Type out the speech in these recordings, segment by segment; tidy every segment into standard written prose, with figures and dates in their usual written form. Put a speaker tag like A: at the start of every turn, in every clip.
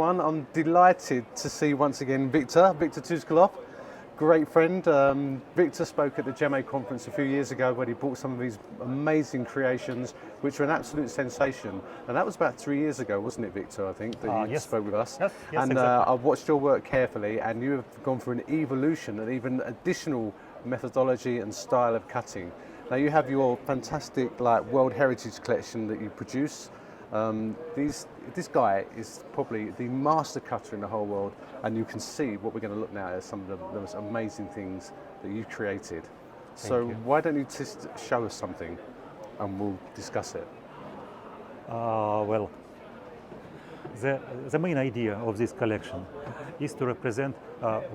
A: everyone. I'm delighted to see once again Victor Tuzlukov, great friend. Victor spoke at the GEMA conference a few years ago when he brought some of his amazing creations, which were an absolute sensation. And that was about 3 years ago, wasn't it, Victor, I think, that you spoke with us?
B: Yes,
A: and
B: exactly.
A: I've watched your work carefully, and you have gone through an evolution and even additional methodology and style of cutting. Now you have your fantastic World Heritage collection that you produce. This guy is probably the master cutter in the whole world, and you can see what we're going to look now at some of the most amazing things that you've created. So why don't you just show us something and we'll discuss it.
B: Well, the main idea of this collection is to represent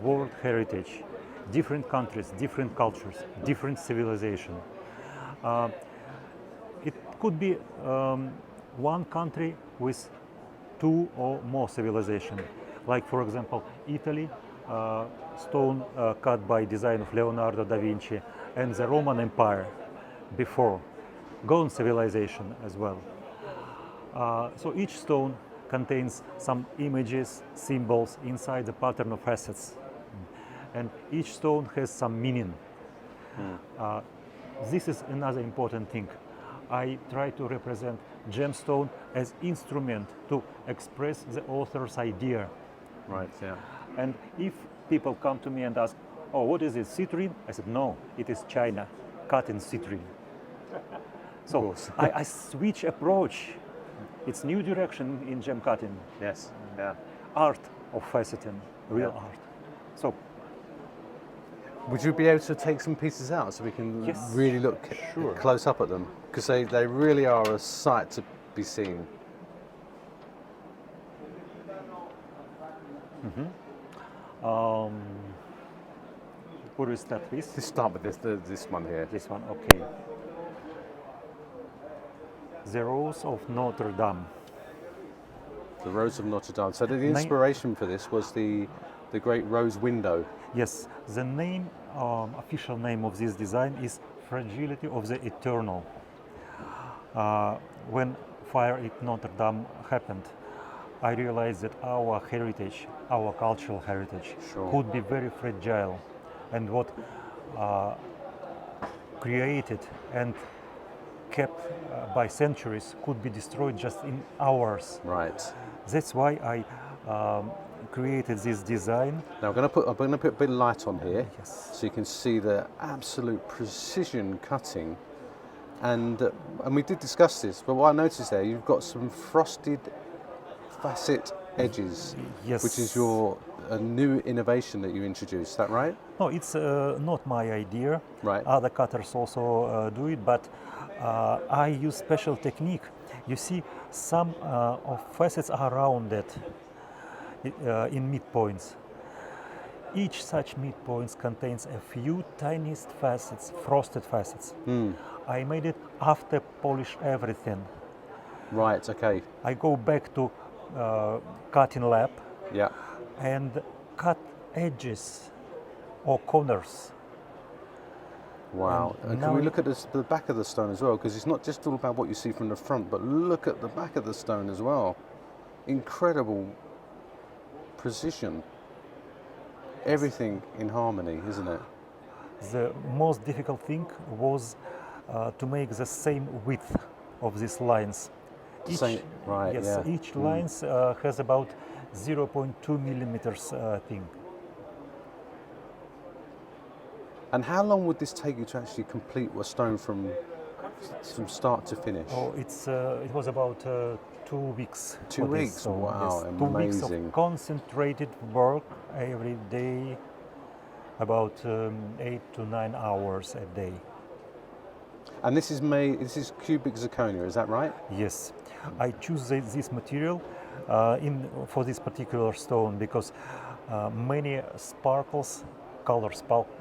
B: world heritage, different countries, different cultures, different civilization. It could be one country with 2 or more civilization, like for example Italy, stone cut by design of Leonardo da Vinci, and the Roman Empire before, Goan civilization as well. So each stone contains some images, symbols inside the pattern of facets, and each stone has some meaning. This is another important thing. I try to represent gemstone as instrument to express the author's idea.
A: Right, yeah.
B: And if people come to me and ask, oh, what is it, citrine? I said, no, it is China, cut in citrine. So I switch approach. It's new direction in gem cutting.
A: Yes, yeah.
B: Art of faceting, real art. So,
A: would you be able to take some pieces out so we can really look close up at them? Because they really are a sight to be seen.
B: What do we start with?
A: Let's start with this one here.
B: This one, okay. The Rose of Notre Dame.
A: The Rose of Notre Dame. So the inspiration for this was the great rose window.
B: Yes, the name, official name of this design is Fragility of the Eternal. When fire at Notre Dame happened, I realized that our heritage, our cultural heritage, could be very fragile, and what created and kept by centuries could be destroyed just in hours.
A: Right.
B: That's why I created this design.
A: Now I'm going to put a bit of light on here, so you can see the absolute precision cutting. And we did discuss this, but what I noticed there, you've got some frosted facet edges, which is a new innovation that you introduced. Is that right?
B: No, it's not my idea.
A: Right.
B: Other cutters also do it, but I use special technique. You see, some of facets are rounded in midpoints. Each such midpoints contains a few tiniest facets, frosted facets. I made it after polish everything.
A: Right, okay.
B: I go back to cutting lab and cut edges or corners.
A: Wow. And can we look at the back of the stone as well? Because it's not just all about what you see from the front, but look at the back of the stone as well. Incredible precision. Everything in harmony, isn't it?
B: The most difficult thing was to make the same width of these lines. Each lines has about 0.2 millimeters thing.
A: And how long would this take you to actually complete a stone from start to finish?
B: Oh, it was about 2 weeks.
A: 2 weeks? Wow,
B: yes,
A: amazing.
B: 2 weeks of concentrated work every day, about 8 to 9 hours a day.
A: And this is cubic zirconia, is that right?
B: Yes. I choose this material for this particular stone because many sparkles, color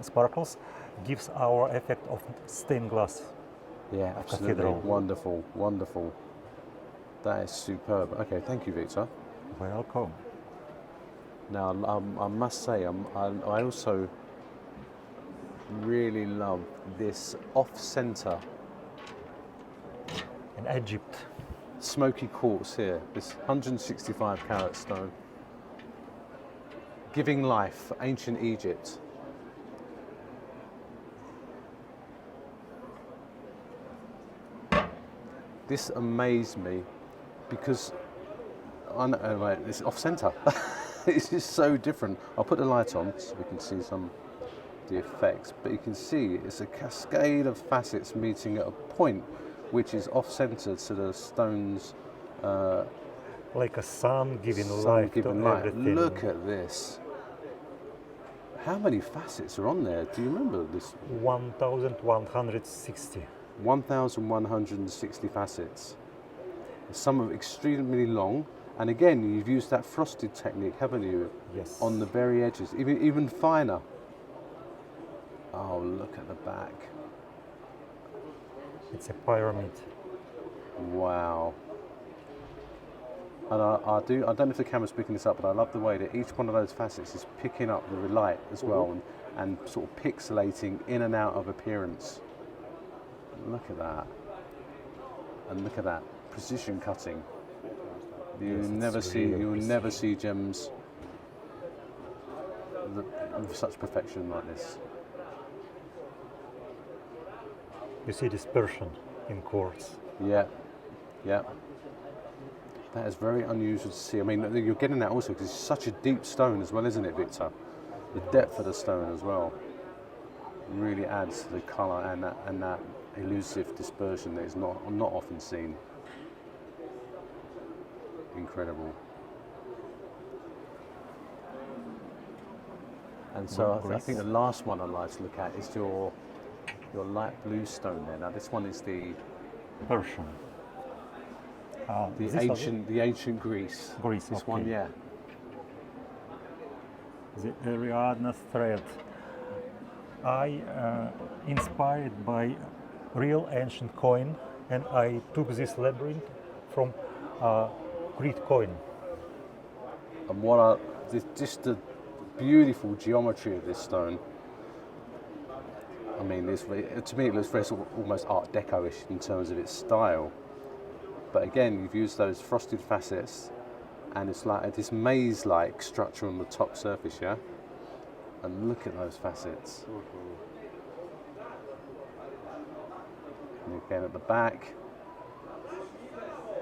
B: sparkles, gives our effect of stained glass.
A: Yeah, absolutely.
B: Cathedral.
A: Wonderful, wonderful. That is superb. Okay, thank you, Victor.
B: Welcome.
A: Now, I must say, I also really love this off-center
B: in Egypt.
A: Smoky quartz here, this 165 carat stone. giving life, ancient Egypt. This amazed me because I know, right, it's off center. It's just so different. I'll put the light on so we can see some of the effects, but you can see it's a cascade of facets meeting at a point which is off center to the stones.
B: Like a sun giving
A: Sun
B: life
A: giving
B: to
A: light.
B: everything.
A: Look at this. How many facets are on there? Do you remember this?
B: 1,160.
A: 1,160 facets. Some are extremely long, and again, you've used that frosted technique, haven't you?
B: Yes.
A: On the very edges, even finer. Oh, look at the back.
B: It's a pyramid.
A: Wow. And I don't know if the camera's picking this up, but I love the way that each one of those facets is picking up the light as well, and sort of pixelating in and out of appearance. Look at that. And look at that precision cutting. You'll never see gems with such perfection like this.
B: You see dispersion in quartz.
A: Yeah, yeah. That is very unusual to see. I mean, you're getting that also because it's such a deep stone as well, isn't it, Victor? The depth of the stone as well really adds to the colour and that elusive dispersion that is not often seen. Incredible. And so I think the last one I'd like to look at is your light blue stone there. Now this one is the
B: Persian.
A: the ancient Greece.
B: Greece,
A: This
B: okay.
A: one, yeah.
B: The Ariadne thread. I inspired by real ancient coin, and I took this labyrinth from Crete coin.
A: And just the beautiful geometry of this stone. I mean, to me it looks very almost Art Deco-ish in terms of its style. But again, you've used those frosted facets, and it's like this maze-like structure on the top surface, yeah? And look at those facets. And again at the back,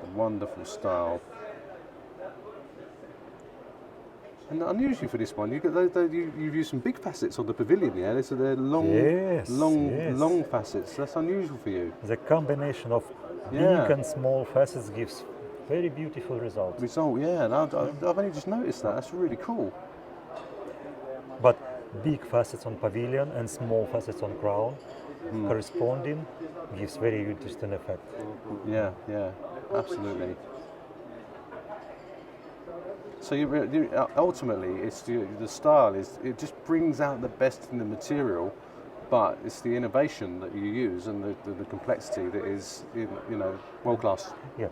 A: the wonderful style. And unusually for this one, you've used some big facets on the pavilion, yeah? They're long facets. That's unusual for you.
B: The combination of big and small facets gives very beautiful result.
A: Yeah. And I've only just noticed that. That's really cool.
B: But big facets on pavilion and small facets on crown corresponding gives very interesting effect.
A: Yeah, absolutely. So ultimately, it's the style it just brings out the best in the material, but it's the innovation that you use and the complexity that is world class.
B: Yeah.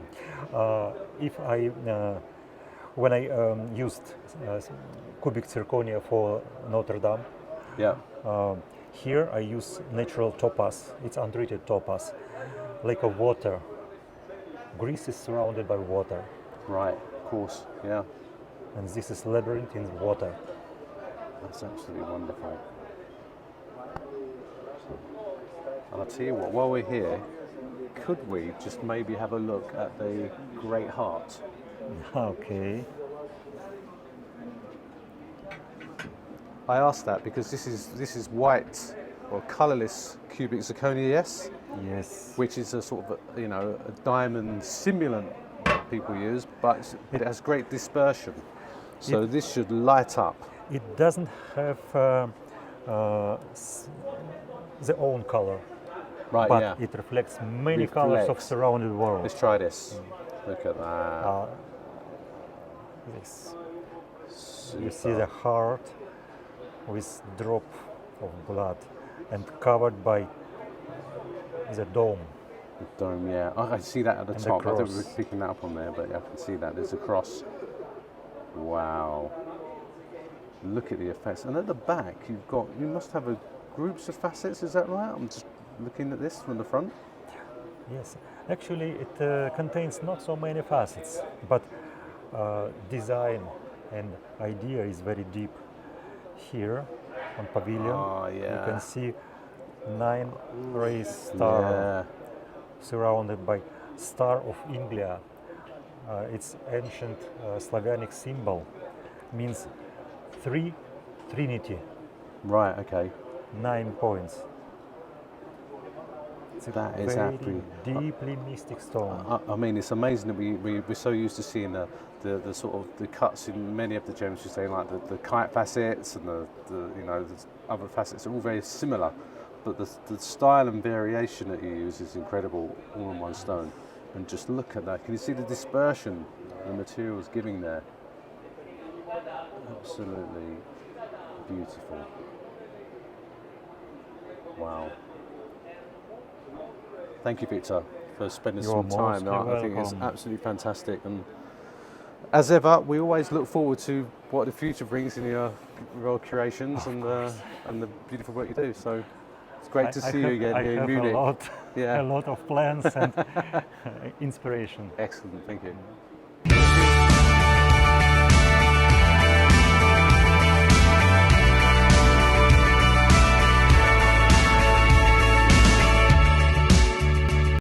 B: When I used cubic zirconia for Notre Dame,
A: yeah.
B: Here I use natural topaz. It's untreated topaz, like a water. Greece is surrounded by water.
A: Right, of course, yeah.
B: And this is labyrinth in water.
A: That's absolutely wonderful. And I'll tell you what, while we're here, could we just maybe have a look at the Great Hart?
B: Okay.
A: I asked that because this is white or colourless cubic zirconia, yes?
B: Yes.
A: Which is a sort of a diamond simulant that people use, but it has great dispersion. So this should light up.
B: It doesn't have the own color,
A: Right,
B: but
A: yeah.
B: it reflects many colors of surrounded world.
A: Let's try this. Look at that.
B: This. You see the heart with drop of blood and covered by the dome.
A: The dome, yeah. I can see that at the
B: And
A: top.
B: the
A: I think
B: cross.
A: we're picking that up on there, but yeah, I can see that. There's a cross. Wow. Look at the effects. And at the back, you must have groups of facets, is that right? I'm just looking at this from the front.
B: Yes, actually it contains not so many facets, but design and idea is very deep. here on pavilion.
A: Oh,
B: You
A: yeah.
B: can see 9 raised star
A: Yeah.
B: surrounded by Star of India. It's ancient Slavonic symbol, means Trinity,
A: Right. Okay.
B: 9 points. It's a
A: That is
B: very
A: absolutely-
B: deeply mystic stone.
A: I mean, it's amazing that we're so used to seeing the sort of the cuts in many of the gems. You're saying like the kite facets and the the other facets are all very similar, but the style and variation that you use is incredible, all in one stone. And just look at that. Can you see the dispersion the material is giving there? Absolutely beautiful. Wow. Thank you, Victor, for spending
B: You're
A: some time.
B: mostly
A: I think it's
B: welcome.
A: absolutely fantastic. And as ever, we always look forward to what the future brings in your curations and the beautiful work you do. So it's great to see you again
B: I
A: here in
B: have
A: Munich.
B: a lot,
A: Yeah.
B: a lot of plans and inspiration.
A: Excellent. Thank you.